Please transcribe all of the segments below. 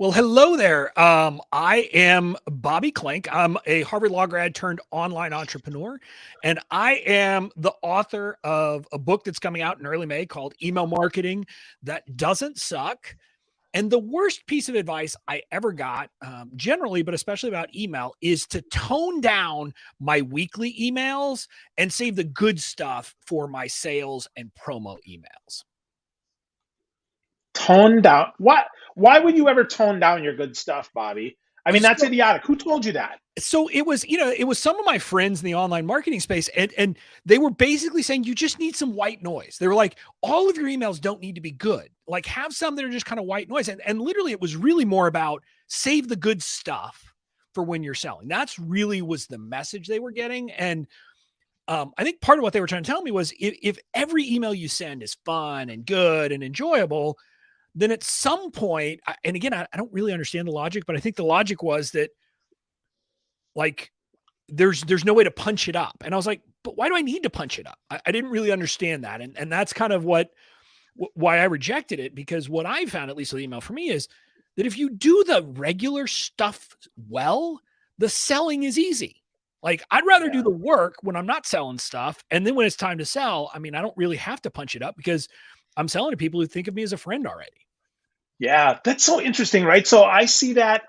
Well, hello there. I am Bobby Klinck. I'm a Harvard Law grad turned online entrepreneur, and I am the author of a book that's coming out in early May called Email Marketing That Doesn't Suck. And the worst piece of advice I ever got, generally, but especially about email, is to tone down my weekly emails and save the good stuff for my sales and promo emails. Tone down. What? Why would you ever tone down your good stuff, Bobby? I mean, that's So, idiotic. Who told you that? so it was, it was some of my friends in the online marketing space, and they were basically saying you just need some white noise. They were like, all of your emails don't need to be good. Like, have some that are just kind of white noise. And literally, it was really more about save the good stuff for when you're selling. That's really was the message they were getting. And I think part of what they were trying to tell me was if every email you send is fun and good and enjoyable, then at some point, and again, I don't really understand the logic, but I think the logic was that, like, there's no way to punch it up. And I was like, but why do I need to punch it up? I didn't really understand that. And that's kind of why I rejected it, because what I found, at least with email for me, is that if you do the regular stuff well, the selling is easy. Like, I'd rather do Yeah. the work when I'm not selling stuff. And then when it's time to sell, I mean, I don't really have to punch it up because I'm selling to people who think of me as a friend already. Yeah, that's so interesting, right? So I see that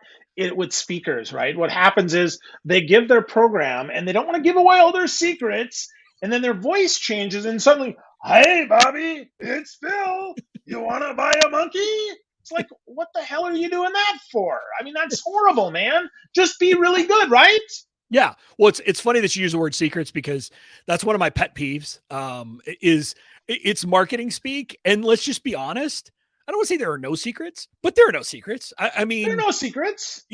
with speakers, right? What happens is they give their program and they don't want to give away all their secrets, and then their voice changes, and suddenly, "Hey, Bobby, it's Phil. You want to buy a monkey?" It's like, what the hell are you doing that for? I mean, that's horrible, man. Just be really good, right? Yeah. Well, it's funny that you use the word secrets, because that's one of my pet peeves. It's marketing speak, and let's just be honest. I don't want to say there are no secrets, but there are no secrets. I There are mean, no secrets.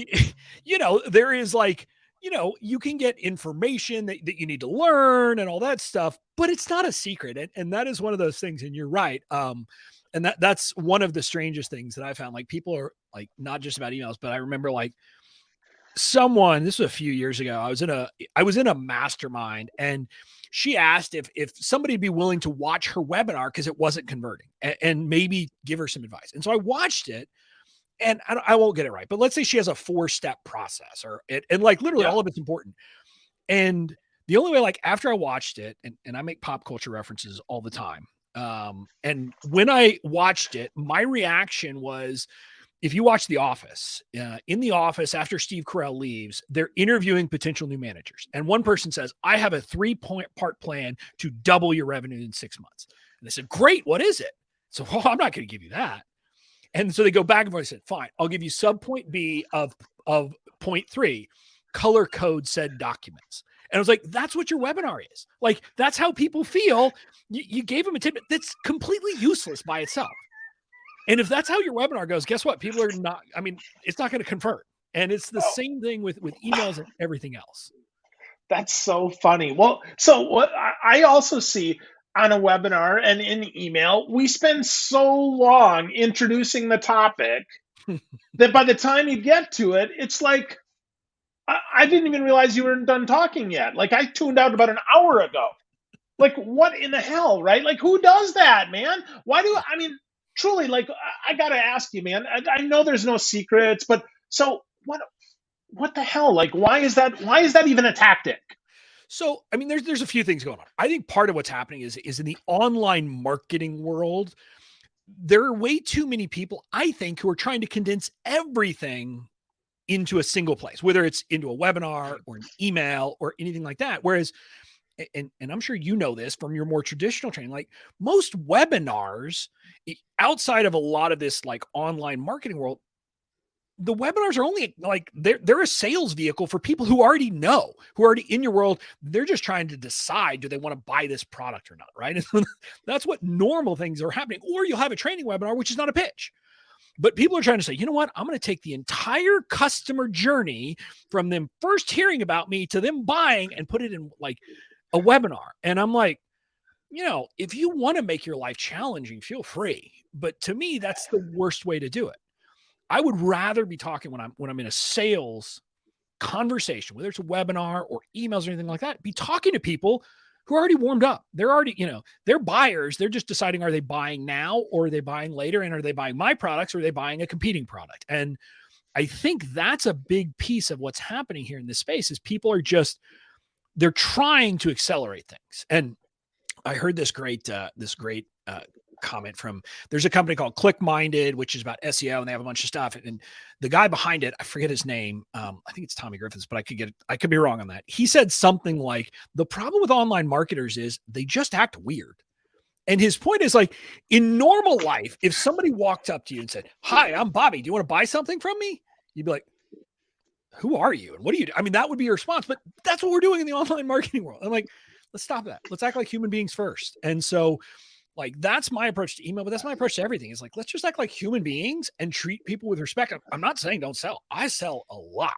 there is, like, you can get information that you need to learn and all that stuff, but it's not a secret. And that is one of those things. And you're right. And that's one of the strangest things that I found. Like, people are like, not just about emails, but I remember, like, this was a few years ago. I was in a mastermind, and she asked if somebody'd be willing to watch her webinar because it wasn't converting, and maybe give her some advice. And so I watched it, and I won't get it right, but let's say she has a 4-step process, and like, literally Yeah. all of it's important. And the only way, like, after I watched it, and I make pop culture references all the time. And when I watched it, my reaction was, if you watch The Office, in The Office, after Steve Carell leaves, they're interviewing potential new managers. And one person says, I have a 3-part plan to double your revenue in 6 months. And they said, great, what is it? So, well, I'm not going to give you that. And so they go back and forth and said, fine, I'll give you sub point B of point 3, color code said documents. And I was like, that's what your webinar is. Like, that's how people feel. You gave them a tidbit that's completely useless by itself. And if that's how your webinar goes, guess what? People are not, I mean, it's not going to convert. And it's the Oh, same thing with emails and everything else. that's so funny. Well, so what I also see on a webinar and in email, we spend so long introducing the topic that by the time you get to it, it's like, I didn't even realize you weren't done talking yet. Like, I tuned out about an hour ago. Like, what in the hell, right? Like, who does that, man? Why do I mean, truly, like, I got to ask you, man. I know there's no secrets, but so what the hell? Like, why is that even a tactic? So, I mean, there's a few things going on. I think part of what's happening is in the online marketing world, there are way too many people, I think, who are trying to condense everything into a single place, whether it's into a webinar or an email or anything like that. Whereas, and I'm sure you know this from your more traditional training, like, most webinars, outside of a lot of this, like, online marketing world, the webinars are only, like, they're a sales vehicle for people who already know, who are already in your world. They're just trying to decide, do they want to buy this product or not, right? And so that's what normal things are happening. Or you'll have a training webinar, which is not a pitch. But people are trying to say, you know what? I'm going to take the entire customer journey from them first hearing about me to them buying and put it in, like, a webinar. And I'm like, if you want to make your life challenging, feel free. But to me, that's the worst way to do it. I would rather be talking when I'm in a sales conversation, whether it's a webinar or emails or anything like that, be talking to people who are already warmed up. They're already, they're buyers. They're just deciding, are they buying now or are they buying later? And are they buying my products or are they buying a competing product? And I think that's a big piece of what's happening here in this space is people are they're trying to accelerate things. And I heard this great comment from, there's a company called Click Minded, which is about SEO, and they have a bunch of stuff. And the guy behind it, I forget his name. I think it's Tommy Griffiths, but I could be wrong on that. He said something like, the problem with online marketers is they just act weird. And his point is like, in normal life, if somebody walked up to you and said, "Hi, I'm Bobby. Do you want to buy something from me?" You'd be like, "Who are you? And what do you do?" I mean, that would be your response, but that's what we're doing in the online marketing world. I'm like, let's stop that. Let's act like human beings first. And so like, that's my approach to email, but that's my approach to everything. Is like, let's just act like human beings and treat people with respect. I'm not saying don't sell. I sell a lot.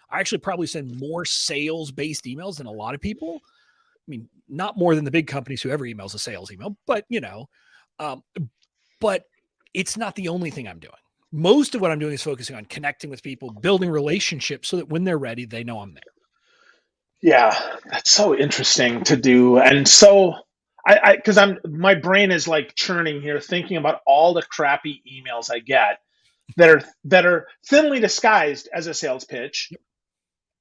I actually probably send more sales-based emails than a lot of people. I mean, not more than the big companies who ever emails a sales email, but but it's not the only thing I'm doing. Most of what I'm doing is focusing on connecting with people, building relationships so that when they're ready, they know I'm there. Yeah, that's so interesting to do. And so because my brain is like churning here, thinking about all the crappy emails I get that are thinly disguised as a sales pitch,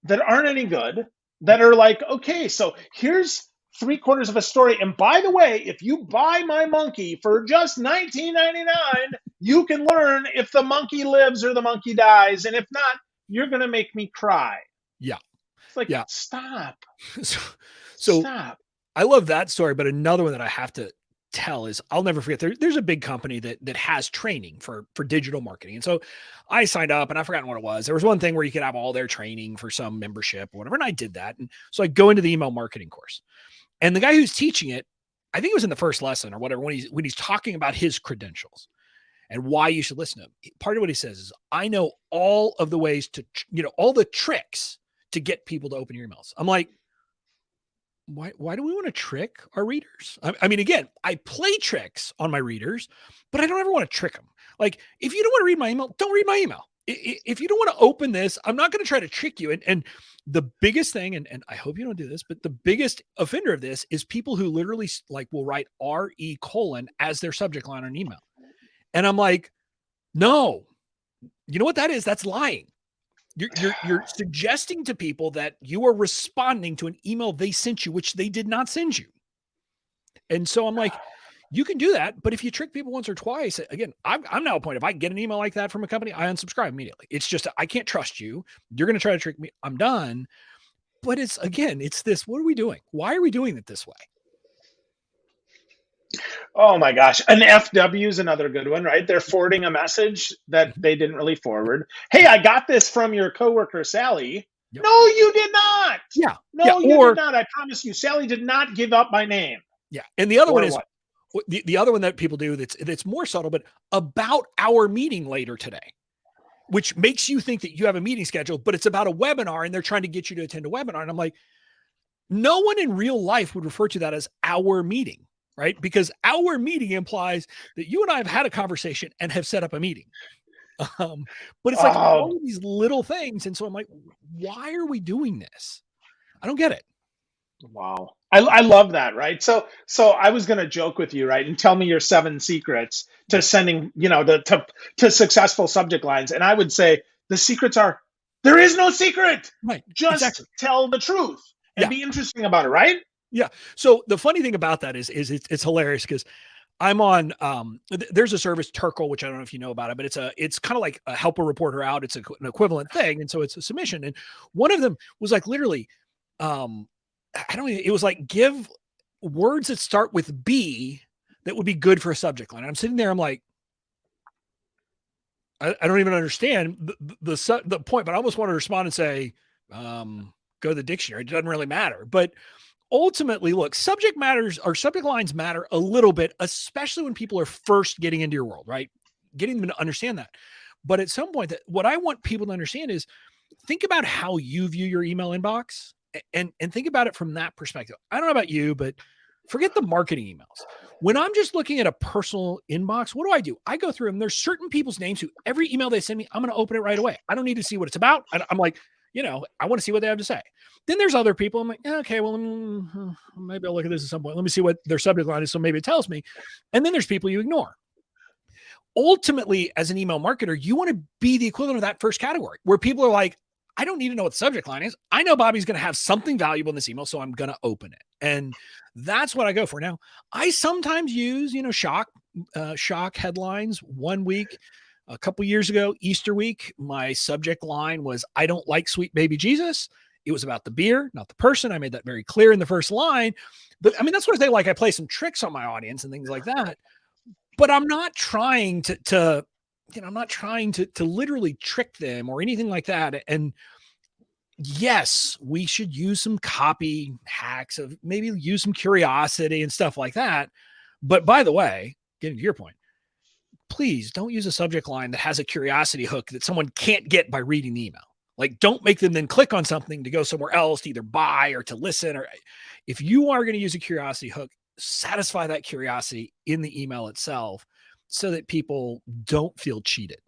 that aren't any good, that are like, okay, so here's 3/4 of a story. And by the way, if you buy my monkey for just $19.99, you can learn if the monkey lives or the monkey dies. And if not, you're going to make me cry. Yeah. It's like, Yeah. stop. So Stop. I love that story, but another one that I have to tell is, I'll never forget, there's a big company that has training for digital marketing. And so I signed up, and I've forgotten what it was. There was one thing where you could have all their training for some membership or whatever. And I did that. And so I go into the email marketing course, and the guy who's teaching it, I think it was in the first lesson or whatever, when he's talking about his credentials and why you should listen to him. Part of what he says is, I know all of the ways to, all the tricks to get people to open your emails. I'm like, why do we want to trick our readers? I mean, again, I play tricks on my readers, but I don't ever want to trick them. Like, if you don't want to read my email, don't read my email. If you don't want to open this, I'm not going to try to trick you. And the biggest thing, and I hope you don't do this, but the biggest offender of this is people who literally like will write RE : as their subject line on an email. And I'm like, no, you know what that is? That's lying. You're suggesting to people that you are responding to an email they sent you, which they did not send you. And so I'm like, you can do that, but if you trick people once or twice, again, I'm now at a point, if I get an email like that from a company, I unsubscribe immediately. It's just, I can't trust you. You're going to try to trick me. I'm done. But it's this, what are we doing? Why are we doing it this way? Oh my gosh. An FW is another good one, right? They're forwarding a message that they didn't really forward. Hey, I got this from your coworker, Sally. Yep. No, you did not. Yeah. No, you did not. I promise you, Sally did not give up my name. Yeah. And the other one is the other one that people do that's more subtle, but about our meeting later today, which makes you think that you have a meeting scheduled, but it's about a webinar and they're trying to get you to attend a webinar. And I'm like, no one in real life would refer to that as our meeting. Right? Because our meeting implies that you and I have had a conversation and have set up a meeting. But it's like all of these little things. And so I'm like, why are we doing this? I don't get it. Wow. I love that. Right. So I was going to joke with you, right? And tell me your 7 secrets to sending, to successful subject lines. And I would say the secrets are, there is no secret. Right. Just tell the truth and be interesting about it. Right. Yeah. So the funny thing about that is it's hilarious because I'm on, there's a service, Turkle, which I don't know if you know about it, but it's kind of like a help a reporter out. It's an equivalent thing. And so it's a submission. And one of them was like, literally, it was like, give words that start with B that would be good for a subject line. And I'm sitting there, I'm like, I don't even understand the point, but I almost want to respond and say, go to the dictionary. It doesn't really matter. But ultimately, look, subject lines matter a little bit, especially when people are first getting into your world, right? Getting them to understand that. But at some point, what I want people to understand is, think about how you view your email inbox and think about it from that perspective. I don't know about you, but forget the marketing emails. When I'm just looking at a personal inbox, what do? I go through them. There's certain people's names who every email they send me, I'm going to open it right away. I don't need to see what it's about. I'm like, I want to see what they have to say. Then there's other people. I'm like, okay, well, maybe I'll look at this at some point. Let me see what their subject line is. So maybe it tells me. And then there's people you ignore. ultimately, as an email marketer, you want to be the equivalent of that first category where people are like, I don't need to know what the subject line is. I know Bobby's going to have something valuable in this email, so I'm going to open it. And that's what I go for. Now, I sometimes use, shock headlines. One week, a couple years ago, Easter week, my subject line was, I don't like sweet baby Jesus. It was about the beer, not the person. I made that very clear in the first line. But I mean, that's what I say. Like, I play some tricks on my audience and things like that. But I'm not trying I'm not trying to literally trick them or anything like that. And yes, we should use some copy hacks of maybe use some curiosity and stuff like that. But by the way, getting to your point, please don't use a subject line that has a curiosity hook that someone can't get by reading the email. Like, don't make them then click on something to go somewhere else to either buy or to listen. Or if you are going to use a curiosity hook, satisfy that curiosity in the email itself so that people don't feel cheated.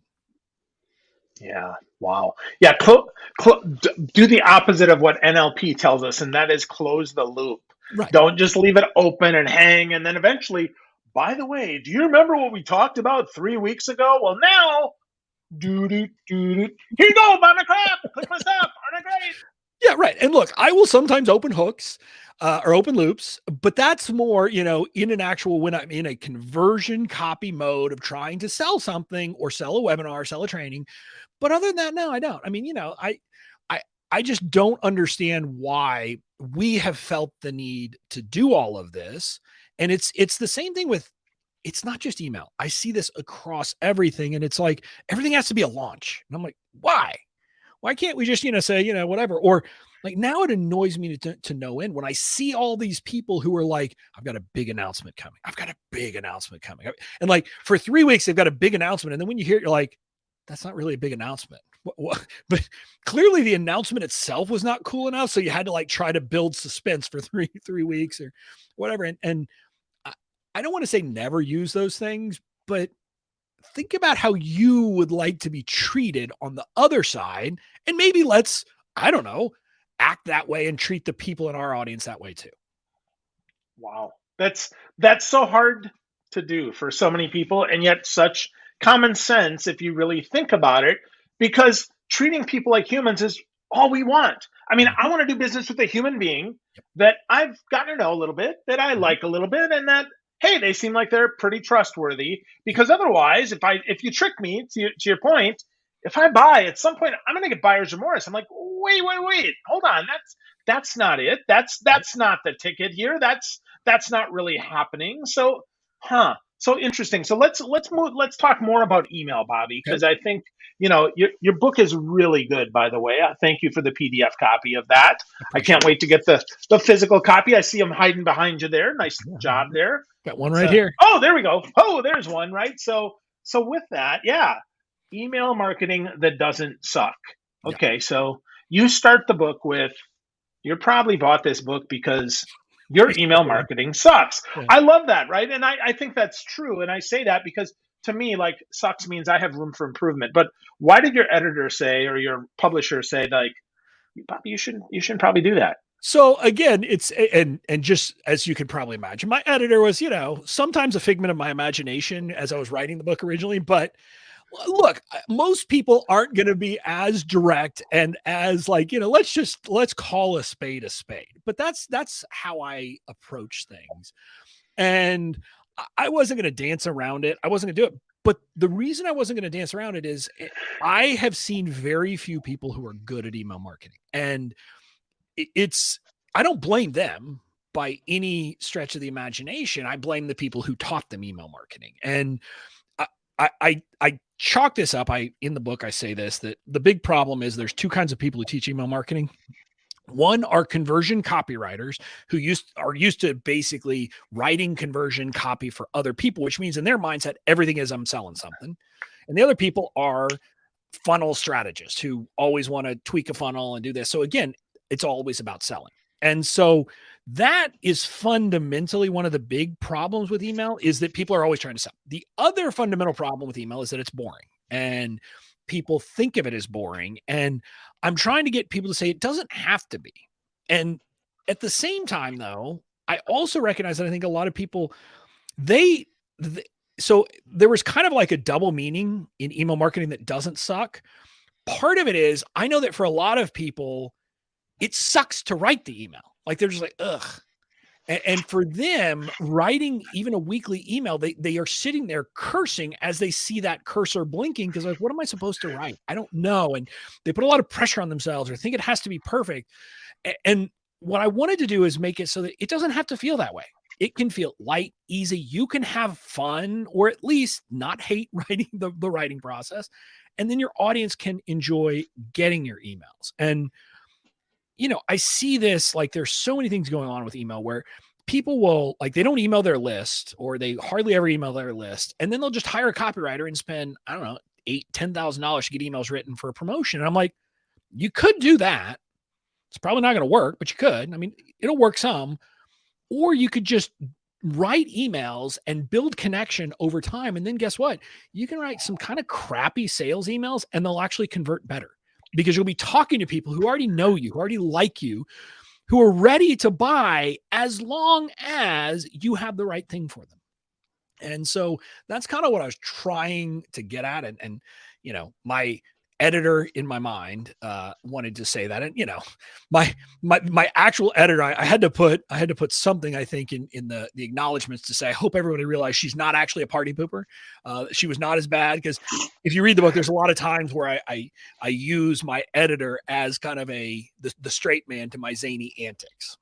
Yeah. Wow. Yeah. Do the opposite of what NLP tells us, and that is close the loop. Right. Don't just leave it open and hang. And then eventually, by the way, do you remember what we talked about 3 weeks ago? Well, now, here you go, Mama Crap. Click my stuff. Aren't I great? Yeah, right. And look, I will sometimes open hooks or open loops, but that's more, in an actual, when I'm in a conversion copy mode of trying to sell something or sell a webinar, sell a training. But other than that, no, I don't. I mean, I just don't understand why we have felt the need to do all of this. And it's the same thing with, it's not just email. I see this across everything. And it's like, everything has to be a launch. And I'm like, why? Why can't we just, say, whatever? Or like, now it annoys me to no end when I see all these people who are like, I've got a big announcement coming. I've got a big announcement coming. And like for 3 weeks, they've got a big announcement. And then when you hear it, you're like, that's not really a big announcement. What? But clearly the announcement itself was not cool enough. So you had to like try to build suspense for three weeks or whatever. And I don't want to say never use those things, but think about how you would like to be treated on the other side. And maybe let's, I don't know, act that way and treat the people in our audience that way too. Wow. That's so hard to do for so many people, and yet such common sense if you really think about it, because treating people like humans is all we want. I mean, I want to do business with a human being that I've gotten to know a little bit, that I like a little bit, and that, hey, they seem like they're pretty trustworthy. Because otherwise, if you trick me, to your point, if I buy at some point, I'm going to get buyer's remorse. I'm like, wait, hold on, that's not it. That's not the ticket here. That's not really happening. So, so interesting. So let's move. Let's talk more about email, Bobby, because I think your book is really good. By the way, thank you for the PDF copy of that. I can't wait to get the physical copy. I see them hiding behind you there. Nice job there. Got one right here. Oh, there we go. Oh, there's one. Right. So with that, yeah, email marketing that doesn't suck. Okay, so you start the book with, you probably bought this book because your email marketing sucks. Yeah. I love that, right? And I think that's true. And I say that because to me, like, sucks means I have room for improvement. But why did your editor say, or your publisher say, like, Bobby, you shouldn't probably do that? So again, it's, and just as you can probably imagine, my editor was, sometimes a figment of my imagination as I was writing the book originally. But look, most people aren't going to be as direct and as like, let's call a spade a spade. But that's how I approach things. And I wasn't going to dance around it. I wasn't going to do it. But the reason I wasn't going to dance around it is I have seen very few people who are good at email marketing. And I don't blame them by any stretch of the imagination. I blame the people who taught them email marketing. And I chalk this up. In the book, I say this, that the big problem is there's two kinds of people who teach email marketing. One are conversion copywriters who are used to basically writing conversion copy for other people, which means in their mindset, everything is I'm selling something. And the other people are funnel strategists who always want to tweak a funnel and do this. So again, it's always about selling. And so that is fundamentally one of the big problems with email, is that people are always trying to sell. The other fundamental problem with email is that it's boring, and people think of it as boring. And I'm trying to get people to say it doesn't have to be. And at the same time, though, I also recognize that I think a lot of people, so there was kind of like a double meaning in email marketing that doesn't suck. Part of it is I know that for a lot of people, it sucks to write the email. Like they're just like, ugh. And for them, writing even a weekly email, they are sitting there cursing as they see that cursor blinking because like, what am I supposed to write? I don't know. And they put a lot of pressure on themselves or think it has to be perfect. And what I wanted to do is make it so that it doesn't have to feel that way. It can feel light, easy. You can have fun or at least not hate writing the writing process. And then your audience can enjoy getting your emails. And I see this, like there's so many things going on with email where people will like, they don't email their list or they hardly ever email their list. And then they'll just hire a copywriter and spend, I don't know, $10,000 to get emails written for a promotion. And I'm like, you could do that. It's probably not going to work, but you could. I mean, it'll work some, or you could just write emails and build connection over time. And then guess what? You can write some kind of crappy sales emails and they'll actually convert better because you'll be talking to people who already know you, who already like you, who are ready to buy as long as you have the right thing for them. And so that's kind of what I was trying to get at. And my editor in my mind wanted to say that. And, my actual editor, I had to put something, I think, in the acknowledgments to say, I hope everybody realized she's not actually a party pooper. She was not as bad because if you read the book, there's a lot of times where I use my editor as kind of the straight man to my zany antics.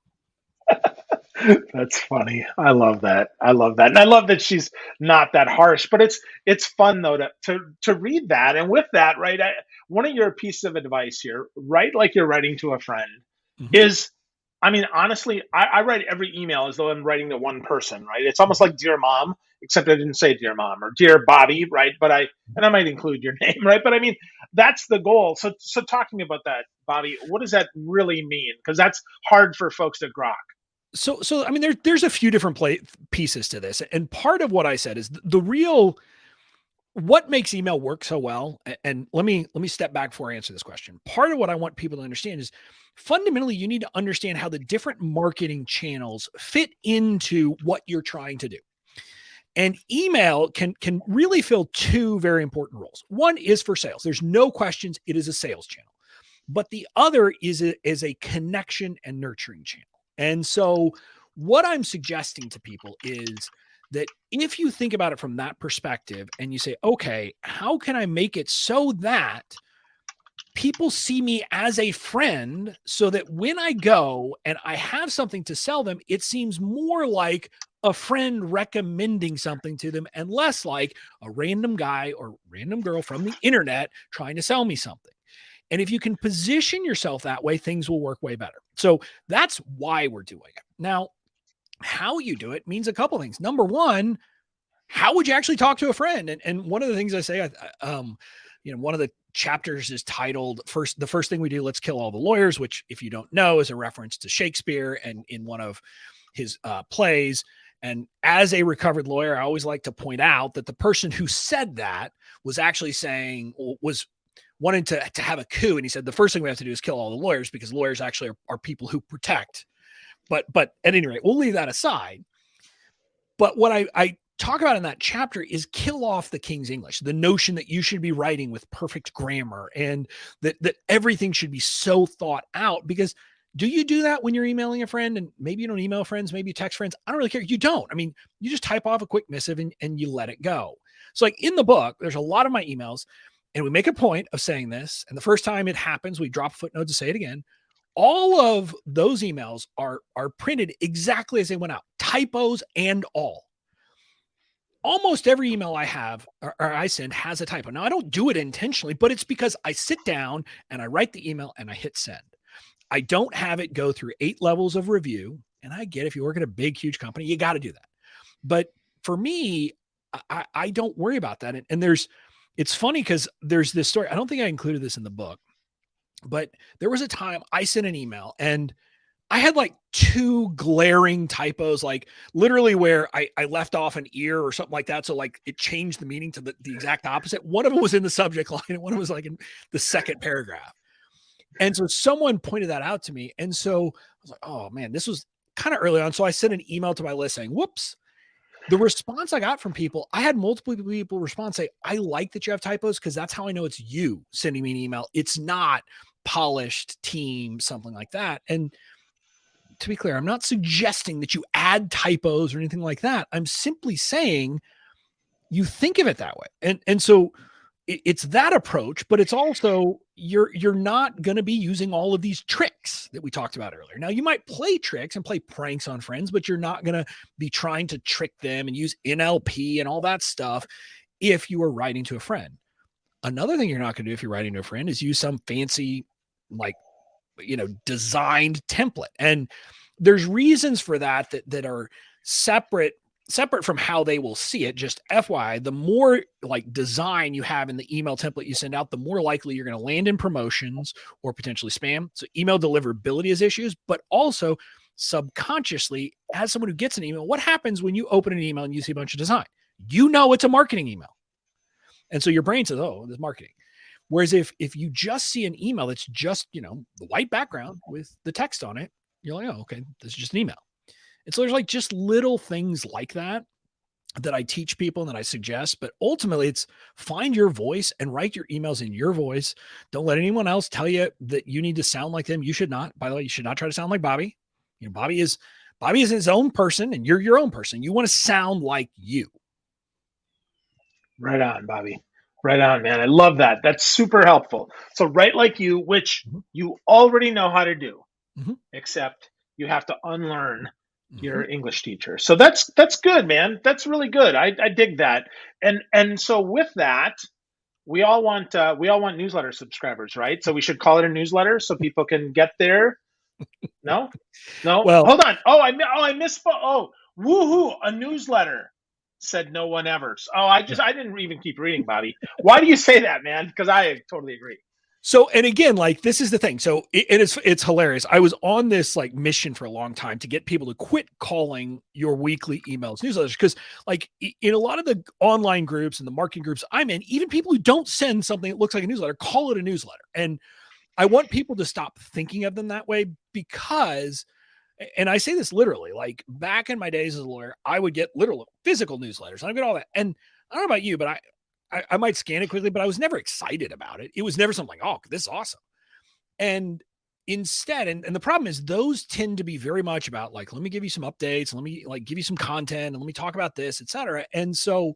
That's funny. I love that. And I love that she's not that harsh, but it's fun though to read that. And with that, right, one of your pieces of advice here, write like you're writing to a friend, is, I mean, honestly, I write every email as though I'm writing to one person, right? It's almost like dear mom, except I didn't say dear mom or dear Bobby, right? But I might include your name, right? But I mean, that's the goal. So talking about that, Bobby, what does that really mean? Because that's hard for folks to grok. So I mean, there's a few different pieces to this, and part of what I said is the real what makes email work so well. And let me step back before I answer this question. Part of what I want people to understand is fundamentally you need to understand how the different marketing channels fit into what you're trying to do. And email can really fill two very important roles. One is for sales. There's no questions. It is a sales channel. But the other is a connection and nurturing channel. And so what I'm suggesting to people is that if you think about it from that perspective and you say, okay, how can I make it so that people see me as a friend so that when I go and I have something to sell them, it seems more like a friend recommending something to them and less like a random guy or random girl from the internet trying to sell me something. And if you can position yourself that way, things will work way better. So that's why we're doing it. Now, how you do it means a couple things. Number one, how would you actually talk to a friend? And one of the things I say, one of the chapters is titled the first thing we do, let's kill all the lawyers, which if you don't know is a reference to Shakespeare and in one of his plays. And as a recovered lawyer, I always like to point out that the person who said that was actually was wanting to have a coup. And he said, the first thing we have to do is kill all the lawyers because lawyers actually are people who protect. But at any rate, we'll leave that aside. But what I talk about in that chapter is kill off the King's English, the notion that you should be writing with perfect grammar and that everything should be so thought out. Because do you do that when you're emailing a friend? And maybe you don't email friends, maybe you text friends. I don't really care. You don't. I mean, you just type off a quick missive and you let it go. So like in the book, there's a lot of my emails and we make a point of saying this. And the first time it happens, we drop a footnote to say it again. All of those emails are printed exactly as they went out, typos and all. Almost every email I have or I send has a typo. Now, I don't do it intentionally, but it's because I sit down and I write the email and I hit send. I don't have it go through 8 levels of review. And I get if you work at a big, huge company, you got to do that. But for me, I don't worry about that. And it's funny because there's this story. I don't think I included this in the book, but there was a time I sent an email and I had like 2 glaring typos, like literally where I left off an ear or something like that. So like it changed the meaning to the exact opposite. One of them was in the subject line and one of them was like in the second paragraph. And so someone pointed that out to me. And so I was like, oh man, this was kind of early on. So I sent an email to my list saying, whoops. The response I got from people, I had multiple people respond, say, I like that you have typos because that's how I know it's you sending me an email. It's not polished team, something like that. And to be clear, I'm not suggesting that you add typos or anything like that. I'm simply saying you think of it that way. And so it's that approach, but it's also you're not going to be using all of these tricks that we talked about earlier. Now you might play tricks and play pranks on friends, but you're not going to be trying to trick them and use NLP and all that stuff if you are writing to a friend. Another thing you're not going to do if you're writing to a friend is use some fancy, like, designed template. And there's reasons for that are separate from how they will see it. Just FYI, the more like design you have in the email template you send out, the more likely you're going to land in promotions or potentially spam. So email deliverability is issues, but also subconsciously, as someone who gets an email, what happens when you open an email and you see a bunch of design? It's a marketing email. And so your brain says, oh, this is marketing. Whereas if you just see an email that's just, the white background with the text on it, you're like, oh, okay, this is just an email. And so there's like just little things like that I teach people and that I suggest. But ultimately, it's find your voice and write your emails in your voice. Don't let anyone else tell you that you need to sound like them. You should not. By the way, you should not try to sound like Bobby. Bobby is his own person and you're your own person. You want to sound like you. Right on, Bobby. Right on, man. I love that. That's super helpful. So write like you, which you already know how to do, except you have to unlearn your English teacher. So that's good, man. That's really good. I dig that. And so with that, we all want newsletter subscribers, right? So we should call it a newsletter so people can get there. No, Well, hold on. I misspoke. Oh, woohoo! A newsletter. Said no one ever. Oh, I didn't even keep reading, Bobby. Why do you say that, man? Because I totally agree. So, and again, like this is the thing. So it's hilarious. I was on this like mission for a long time to get people to quit calling your weekly emails newsletters. Because like in a lot of the online groups and the marketing groups I'm in, even people who don't send something that looks like a newsletter, call it a newsletter. And I want people to stop thinking of them that way because, and I say this literally, like back in my days as a lawyer, I would get literal physical newsletters. And I get all that. And I don't know about you, but I might scan it quickly, but I was never excited about it. It was never something like, oh, this is awesome. And instead, and the problem is those tend to be very much about like, let me give you some updates. Let me like give you some content and let me talk about this, et cetera. And so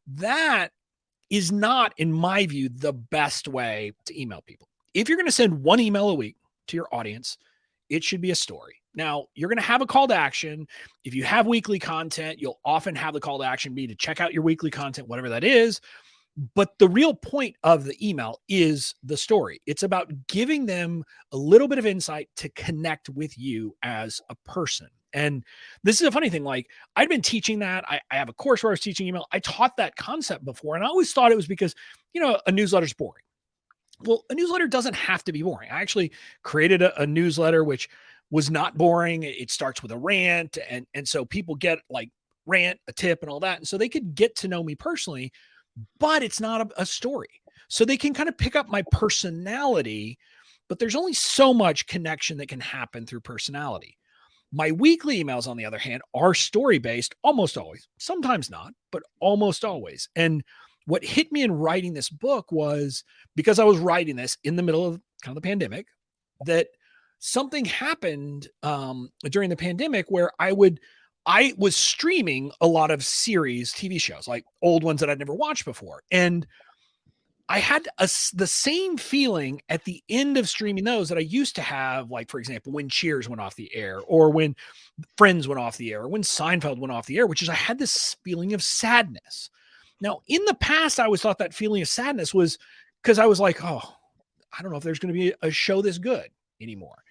that is not, in my view, the best way to email people. If you're going to send one email a week to your audience, it should be a story. Now, you're going to have a call to action. If you have weekly content, you'll often have the call to action be to check out your weekly content, whatever that is. But the real point of the email is the story. It's about giving them a little bit of insight to connect with you as a person. And this is a funny thing. Like I'd been teaching that. I have a course where I was teaching email. I taught that concept before. And I always thought it was because, a newsletter is boring. Well, a newsletter doesn't have to be boring. I actually created a newsletter, which was not boring. It starts with a rant. And so people get like rant, a tip and all that. And so they could get to know me personally, but it's not a story. So they can kind of pick up my personality, but there's only so much connection that can happen through personality. My weekly emails, on the other hand, are story-based almost always, sometimes not, but almost always. And what hit me in writing this book was because I was writing this in the middle of kind of the pandemic, that something happened during the pandemic where I was streaming a lot of series, TV shows, like old ones that I'd never watched before. And I had the same feeling at the end of streaming those that I used to have, like, for example, when Cheers went off the air or when Friends went off the air or when Seinfeld went off the air, which is I had this feeling of sadness. Now, in the past, I always thought that feeling of sadness was because I was like, oh, I don't know if there's going to be a show this good anymore.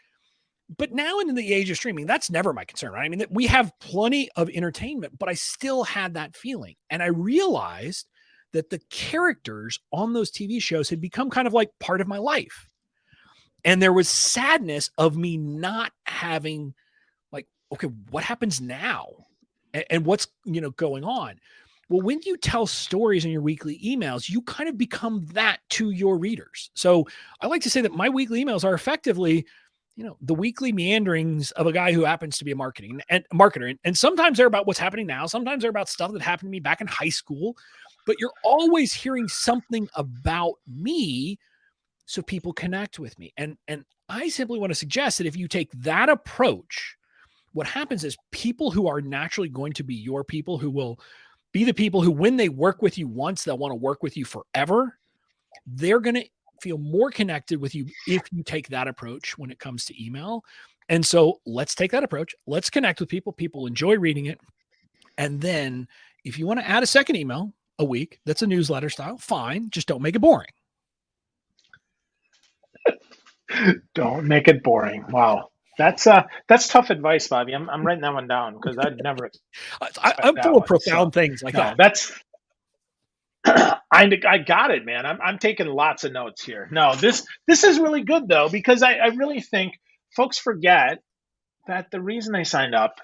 But now in the age of streaming, that's never my concern, right? I mean, we have plenty of entertainment, but I still had that feeling. And I realized that the characters on those TV shows had become kind of like part of my life. And there was sadness of me not having like, okay, what happens now? And what's, going on? Well, when you tell stories in your weekly emails, you kind of become that to your readers. So I like to say that my weekly emails are effectively, the weekly meanderings of a guy who happens to be a marketer. And sometimes they're about what's happening now. Sometimes they're about stuff that happened to me back in high school, but you're always hearing something about me. So people connect with me. And I simply want to suggest that if you take that approach, what happens is people who are naturally going to be your people, who will be the people who, when they work with you once, they'll want to work with you forever. They're going to feel more connected with you if you take that approach when it comes to email. And so let's take that approach. Let's connect with people. People enjoy reading it. And then if you want to add a second email a week, that's a newsletter style, fine. Just don't make it boring. Don't make it boring. Wow. That's tough advice, Bobby. I'm writing that one down because I'd never. I'm full of profound things like that. That's I got it, man. I'm taking lots of notes here. No, this is really good though, because I really think folks forget that the reason they signed up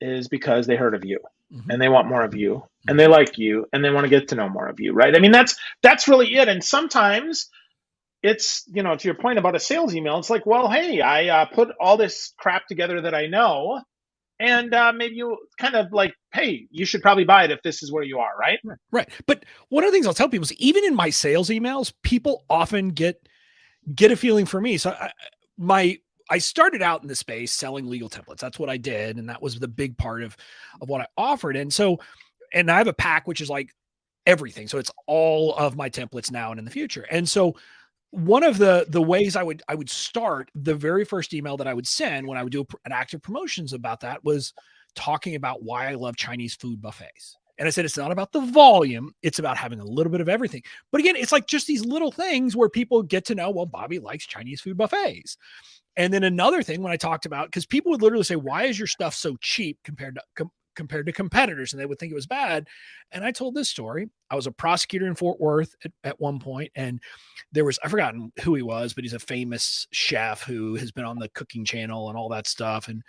is because they heard of you and they want more of you and they like you and they want to get to know more of you, right? I mean, that's really it. And sometimes it's, to your point about a sales email, it's like, well, hey, I put all this crap together that I know. And maybe you kind of like, hey, you should probably buy it if this is where you are, right? Right. But one of the things I'll tell people is even in my sales emails, people often get a feeling for me. So I started out in the space selling legal templates. That's what I did. And that was the big part of what I offered. And so, and I have a pack, which is like everything. So it's all of my templates now and in the future. And so one of the ways I would start the very first email that I would send when I would do an active promotions about that was talking about why I love Chinese food buffets. And I said, it's not about the volume. It's about having a little bit of everything. But again, it's like just these little things where people get to know, well, Bobby likes Chinese food buffets. And then another thing when I talked about, because people would literally say, why is your stuff so cheap compared to competitors? And they would think it was bad. And I told this story. I was a prosecutor in Fort Worth at one point, and there was, I've forgotten who he was, but he's a famous chef who has been on the cooking channel and all that stuff. And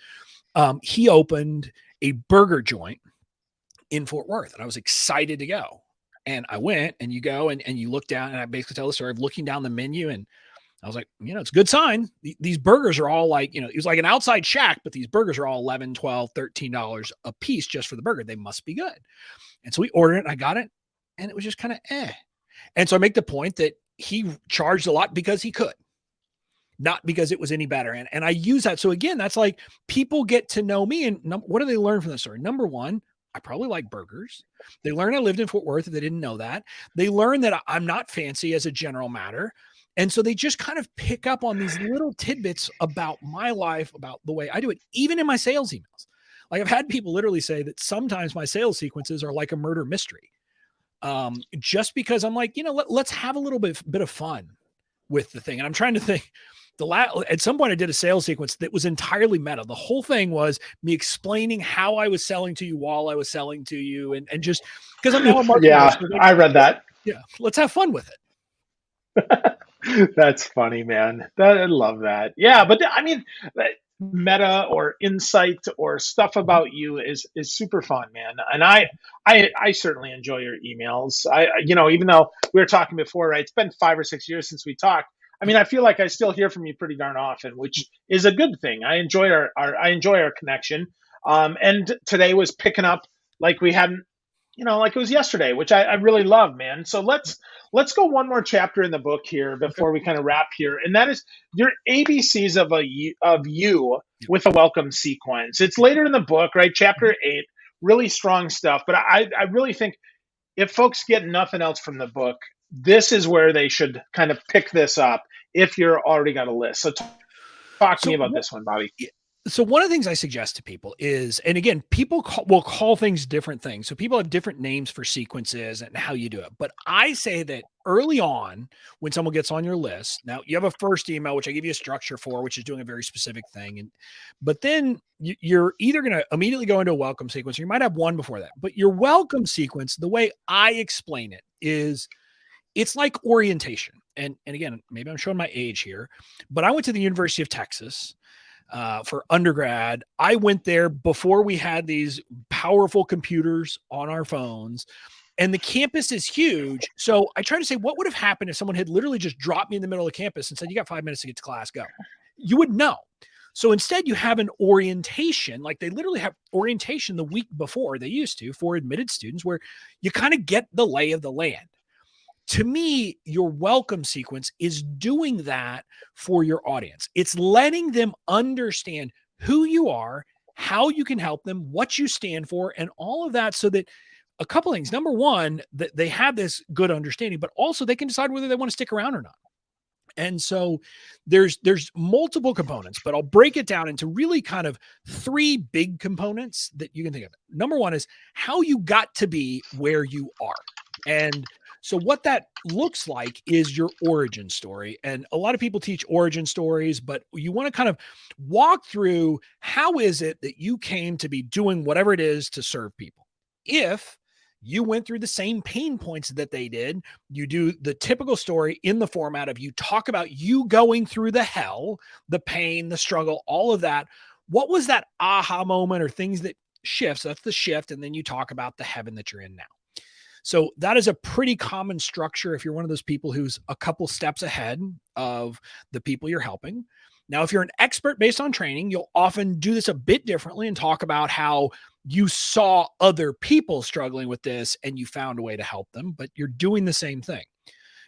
he opened a burger joint in Fort Worth, and I was excited to go. And I went, and you go and you look down, and I basically tell the story of looking down the menu, and I was like, it's a good sign. These burgers are all like, it was like an outside shack, but these burgers are all $11, $12, $13 a piece just for the burger. They must be good. And so we ordered it, and I got it, and it was just kind of And so I make the point that he charged a lot because he could, not because it was any better. And I use that. So again, that's like people get to know me. And what do they learn from the story? Number one, I probably like burgers. They learn I lived in Fort Worth if they didn't know that. They learn that I'm not fancy as a general matter. And so they just kind of pick up on these little tidbits about my life, about the way I do it, even in my sales emails. Like I've had people literally say that sometimes my sales sequences are like a murder mystery. Just because I'm like, let's have a little bit of fun with the thing. And I'm trying to think at some point I did a sales sequence that was entirely meta. The whole thing was me explaining how I was selling to you while I was selling to you. And just because I'm now a marketer. Yeah, I read that. Yeah. Let's have fun with it. That's funny, man. I love that. Yeah, but I mean, meta or insight or stuff about you is super fun, man. And I certainly enjoy your emails. Even though we were talking before, right? It's been 5 or 6 years since we talked. I mean, I feel like I still hear from you pretty darn often, which is a good thing. I enjoy our connection. And today was picking up like we hadn't, like it was yesterday, which I really love, man. So let's go one more chapter in the book here before we kind of wrap here. And that is your ABCs of you with a welcome sequence. It's later in the book, right? Chapter 8, really strong stuff. But I really think if folks get nothing else from the book, this is where they should kind of pick this up if you're already got a list. So talk to me about this one, Bobby. So one of the things I suggest to people is, and again, people will call things different things. So people have different names for sequences and how you do it. But I say that early on, when someone gets on your list, now you have a first email, which I give you a structure for, which is doing a very specific thing. But then you're either going to immediately go into a welcome sequence, or you might have one before that. But your welcome sequence, the way I explain it is, it's like orientation. And again, maybe I'm showing my age here, but I went to the University of Texas for undergrad. I went there before we had these powerful computers on our phones, and the campus is huge. So I try to say, what would have happened if someone had literally just dropped me in the middle of campus and said, you got 5 minutes to get to class, go. you would know. So instead, you have an orientation, like they literally have orientation the week before, they used to, for admitted students, where you kind of get the lay of the land. To me, your welcome sequence is doing that for your audience. It's letting them understand who you are, how you can help them, what you stand for, and all of that, so that a couple things. Number one, that they have this good understanding, but also they can decide whether they want to stick around or not. And so there's multiple components, but I'll break it down into really kind of three big components that you can think of. Number one is how you got to be where you are. And so what that looks like is your origin story. And a lot of people teach origin stories, but you want to kind of walk through, how is it that you came to be doing whatever it is to serve people? If you went through the same pain points that they did, you do the typical story in the format of, you talk about you going through the hell, the pain, the struggle, all of that. What was that aha moment or things that shifts? That's the shift. And then you talk about the heaven that you're in now. So that is a pretty common structure if you're one of those people who's a couple steps ahead of the people you're helping. Now, if you're an expert based on training, you'll often do this a bit differently and talk about how you saw other people struggling with this and you found a way to help them, but you're doing the same thing.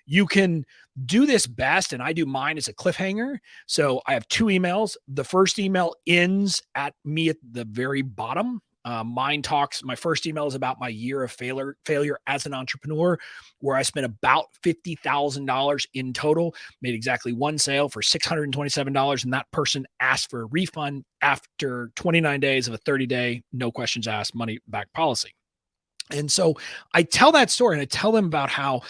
You can do this best, and I do mine as a cliffhanger. So I have two emails. The first email ends at me at the very bottom. Mine talks, my first email is about my year of failure as an entrepreneur, where I spent about $50,000 in total, made exactly one sale for $627. And that person asked for a refund after 29 days of a 30-day, no questions asked, money back policy. And so I tell that story, and I tell them about how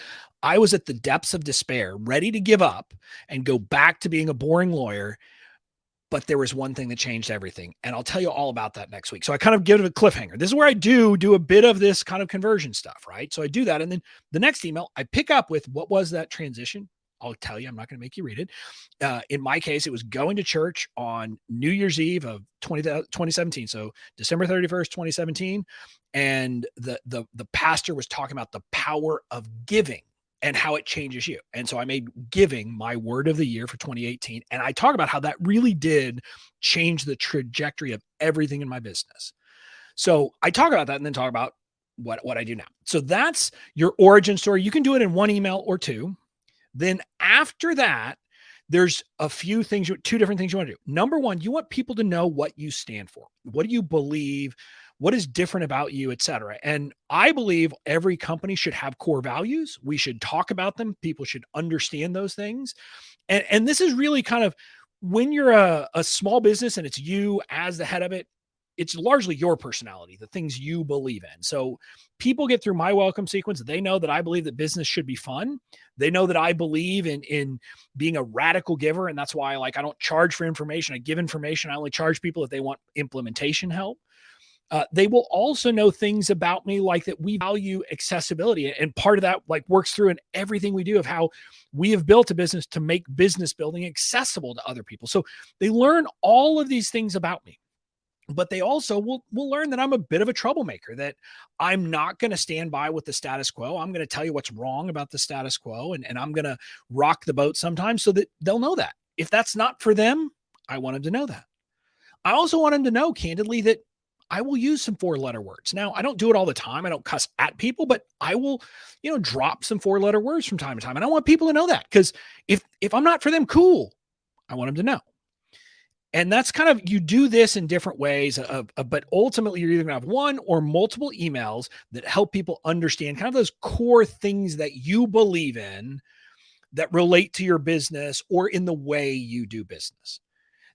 I was at the depths of despair, ready to give up and go back to being a boring lawyer. But there was one thing that changed everything. And I'll tell you all about that next week. So I kind of give it a cliffhanger. This is where I do a bit of this kind of conversion stuff, right? So I do that. And then the next email, I pick up with, what was that transition? I'll tell you, I'm not going to make you read it. In my case, it was going to church on New Year's Eve of 2017. So December 31st, 2017. And the pastor was talking about the power of giving and how it changes you. And so I made giving my word of the year for 2018. And I talk about how that really did change the trajectory of everything in my business. So I talk about that and then talk about what I do now. So that's your origin story. You can do it in one email or two. Then after that, there's a few things, two different things you want to do. Number one, you want people to know what you stand for. What do you believe? What is different about you, et cetera? And I believe every company should have core values. We should talk about them. People should understand those things. And this is really kind of, when you're a small business and it's you as the head of it, it's largely your personality, the things you believe in. So people get through my welcome sequence. They know that I believe that business should be fun. They know that I believe in being a radical giver. And that's why, like, I don't charge for information. I give information. I only charge people if they want implementation help. They will also know things about me, like that we value accessibility. And part of that, like, works through in everything we do, of how we have built a business to make business building accessible to other people. So they learn all of these things about me. But they also will learn that I'm a bit of a troublemaker, that I'm not going to stand by with the status quo. I'm going to tell you what's wrong about the status quo, and I'm going to rock the boat sometimes, so that they'll know that. If that's not for them, I want them to know that. I also want them to know, candidly, that I will use some 4-letter words. Now, I don't do it all the time. I don't cuss at people, but I will, drop some 4-letter words from time to time. And I want people to know that, because if I'm not for them, cool. I want them to know. And that's kind of, you do this in different ways, but ultimately you're either going to have one or multiple emails that help people understand kind of those core things that you believe in that relate to your business or in the way you do business.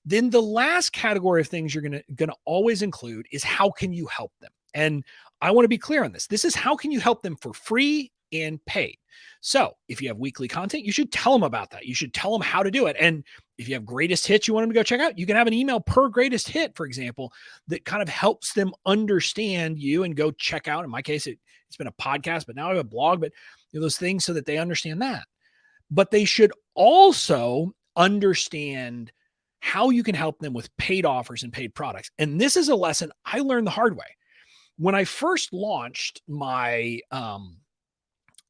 Then the last category of things you're going to always include is, how can you help them? And I want to be clear on this. This is, how can you help them for free and paid? So if you have weekly content, you should tell them about that. You should tell them how to do it. And if you have greatest hits you want them to go check out, you can have an email per greatest hit, for example, that kind of helps them understand you and go check out. In my case, it's been a podcast, but now I have a blog, but those things, so that they understand that. But they should also understand how you can help them with paid offers and paid products. And this is a lesson I learned the hard way. When I first launched my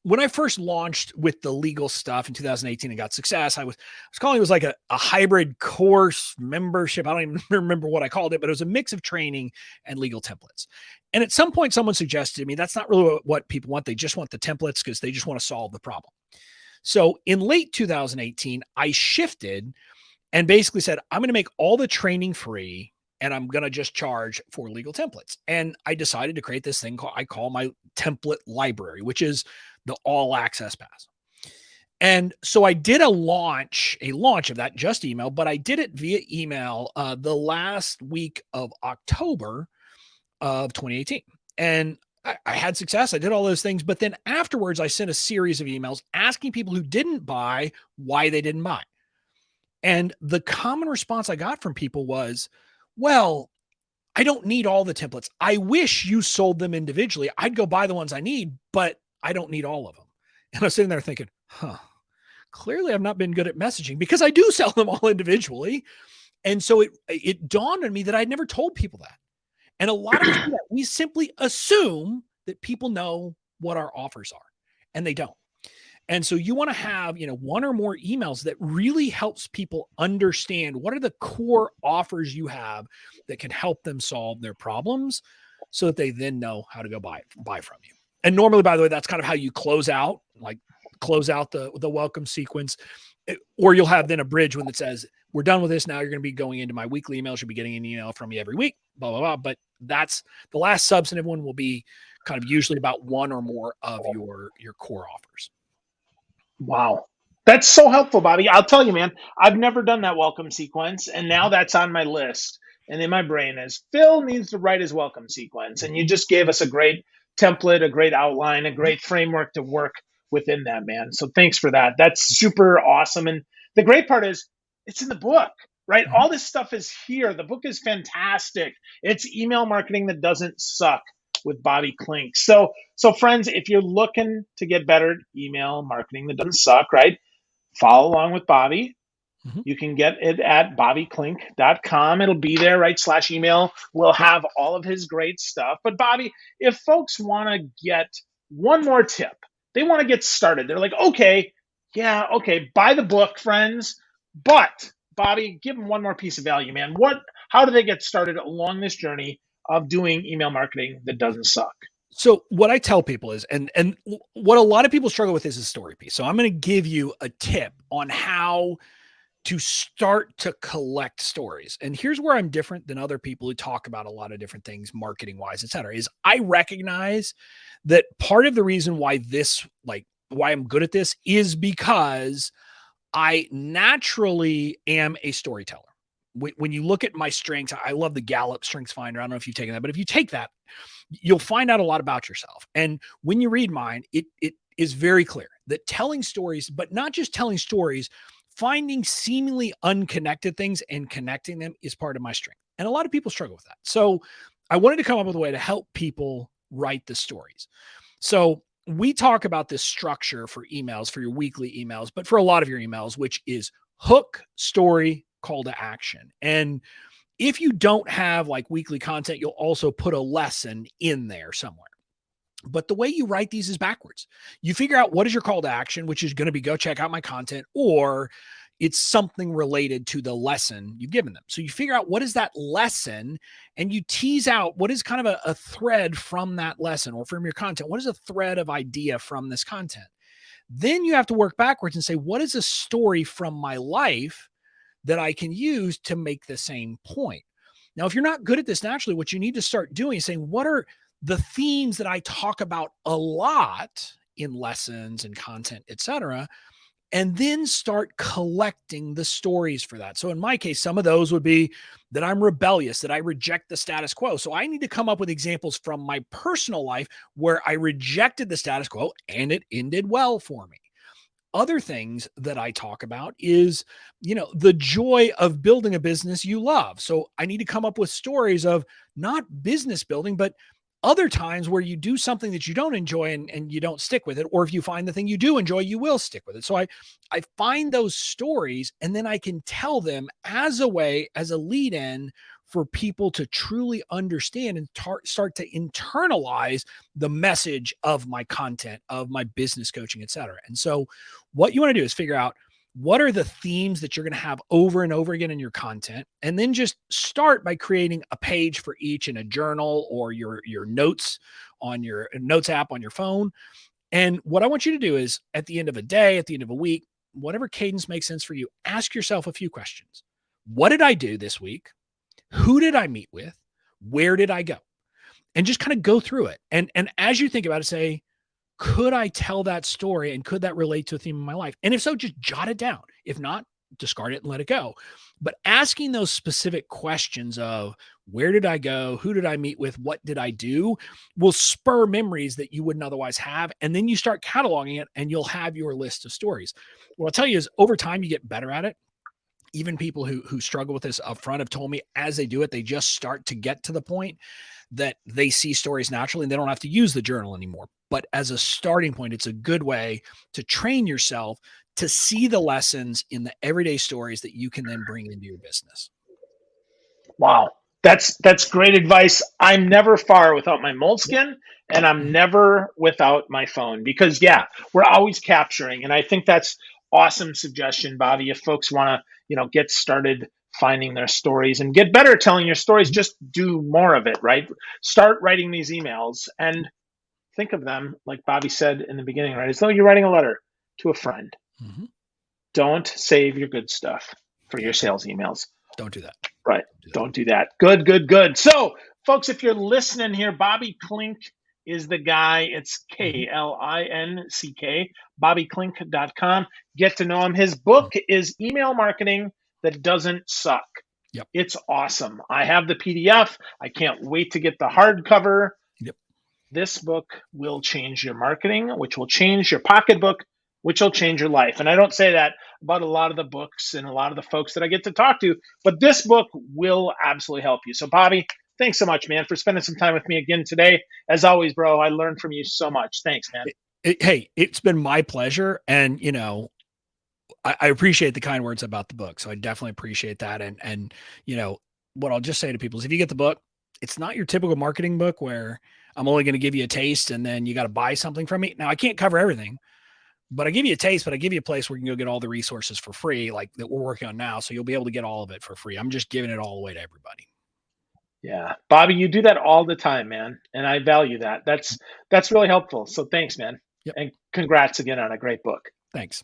when I first launched with the legal stuff in 2018 and got success, I was calling it was like a hybrid course membership. I don't even remember what I called it, but it was a mix of training and legal templates. And at some point, someone suggested to me that's not really what people want. They just want the templates because they just want to solve the problem. So in late 2018, I shifted and basically said, I'm going to make all the training free and I'm going to just charge for legal templates. And I decided to create this thing I call my template library, which is the all access pass. And so I did a launch of that, just email, but I did it via email the last week of October of 2018. And I had success. I did all those things. But then afterwards, I sent a series of emails asking people who didn't buy why they didn't buy. And the common response I got from people was, well, I don't need all the templates. I wish you sold them individually. I'd go buy the ones I need, but I don't need all of them. And I was sitting there thinking, clearly I've not been good at messaging because I do sell them all individually. And so it dawned on me that I'd never told people that. And a lot of us do that. We simply assume that people know what our offers are, and they don't. And so you want to have, one or more emails that really helps people understand what are the core offers you have that can help them solve their problems so that they then know how to go buy from you. And normally, by the way, that's kind of how you close out the welcome sequence, or you'll have then a bridge when it says, we're done with this. Now you're going to be going into my weekly emails. You'll be getting an email from me every week, blah, blah, blah. But that's the last substantive one will be kind of usually about one or more of your core offers. Wow. That's so helpful, Bobby. I'll tell you, man, I've never done that welcome sequence. And now that's on my list. And in my brain is Phil needs to write his welcome sequence. And you just gave us a great template, a great outline, a great framework to work within that, man. So thanks for that. That's super awesome. And the great part is it's in the book, right? All this stuff is here. The book is fantastic. It's Email Marketing That Doesn't Suck with Bobby Klinck. So friends, if you're looking to get better at email marketing that doesn't suck, right? Follow along with Bobby. Mm-hmm. You can get it at bobbyklinck.com. It'll be there, right? /email. We'll have all of his great stuff. But Bobby, if folks want to get one more tip, they want to get started. They're like, okay, buy the book, friends. But Bobby, give them one more piece of value, man. How do they get started along this journey of doing email marketing that doesn't suck? So what I tell people is, and what a lot of people struggle with is the story piece. So I'm going to give you a tip on how to start to collect stories. And here's where I'm different than other people who talk about a lot of different things, marketing wise, et cetera, is I recognize that part of the reason why why I'm good at this is because I naturally am a storyteller. When you look at my strengths, I love the Gallup Strengths Finder. I don't know if you've taken that, but if you take that, you'll find out a lot about yourself. And when you read mine, it is very clear that telling stories, but not just telling stories, finding seemingly unconnected things and connecting them is part of my strength. And a lot of people struggle with that. So I wanted to come up with a way to help people write the stories. So we talk about this structure for emails, for your weekly emails, but for a lot of your emails, which is hook, story, call to action. And if you don't have like weekly content, you'll also put a lesson in there somewhere. But the way you write these is backwards. You figure out what is your call to action, which is going to be go check out my content, or it's something related to the lesson you've given them. So you figure out what is that lesson and you tease out what is kind of a thread from that lesson or from your content. What is a thread of idea from this content? Then you have to work backwards and say, what is a story from my life that I can use to make the same point? Now, if you're not good at this naturally, what you need to start doing is saying, what are the themes that I talk about a lot in lessons and content, et cetera, and then start collecting the stories for that. So in my case, some of those would be that I'm rebellious, that I reject the status quo. So I need to come up with examples from my personal life where I rejected the status quo and it ended well for me. Other things that I talk about is, the joy of building a business you love. So I need to come up with stories of not business building, but other times where you do something that you don't enjoy and you don't stick with it. Or if you find the thing you do enjoy, you will stick with it. So I find those stories and then I can tell them as a lead in for people to truly understand and start to internalize the message of my content, of my business coaching, et cetera. And so what you want to do is figure out what are the themes that you're going to have over and over again in your content, and then just start by creating a page for each in a journal or your notes on your notes app on your phone. And what I want you to do is at the end of a day, at the end of a week, whatever cadence makes sense for you, ask yourself a few questions. What did I do this week? Who did I meet with? Where did I go? And just kind of go through it. And as you think about it, say, could I tell that story and could that relate to a theme in my life? And if so, just jot it down. If not, discard it and let it go. But asking those specific questions of where did I go? Who did I meet with? What did I do? Will spur memories that you wouldn't otherwise have. And then you start cataloging it and you'll have your list of stories. What I'll tell you is over time, you get better at it. Even people who struggle with this up front have told me as they do it, they just start to get to the point that they see stories naturally and they don't have to use the journal anymore. But as a starting point, it's a good way to train yourself to see the lessons in the everyday stories that you can then bring into your business. Wow. That's great advice. I'm never far without my moleskin, and I'm never without my phone because we're always capturing. And I think that's awesome suggestion, Bobby. If folks want to, get started finding their stories and get better at telling your stories, just do more of it, right? Start writing these emails and think of them, like Bobby said in the beginning, right? As though you're writing a letter to a friend. Mm-hmm. Don't save your good stuff for your sales emails. Don't do that. Right. Don't do that. Good, good, good. So, folks, if you're listening here, Bobby Klinck is the guy. It's Klinck, BobbyKlinck.com. Get to know him. His book is Email Marketing That Doesn't Suck. Yep. It's awesome. I have the PDF. I can't wait to get the hardcover. Yep. This book will change your marketing, which will change your pocketbook, which will change your life. And I don't say that about a lot of the books and a lot of the folks that I get to talk to, but this book will absolutely help you. So, Bobby, thanks so much, man, for spending some time with me again today. As always, bro, I learned from you so much. Thanks, man. Hey, it's been my pleasure. And, I appreciate the kind words about the book. So I definitely appreciate that. And, what I'll just say to people is if you get the book, it's not your typical marketing book where I'm only going to give you a taste and then you got to buy something from me. Now, I can't cover everything, but I give you a taste, but I give you a place where you can go get all the resources for free, like that we're working on now. So you'll be able to get all of it for free. I'm just giving it all away to everybody. Yeah. Bobby, you do that all the time, man. And I value that. That's really helpful. So thanks, man. Yep. And congrats again on a great book. Thanks.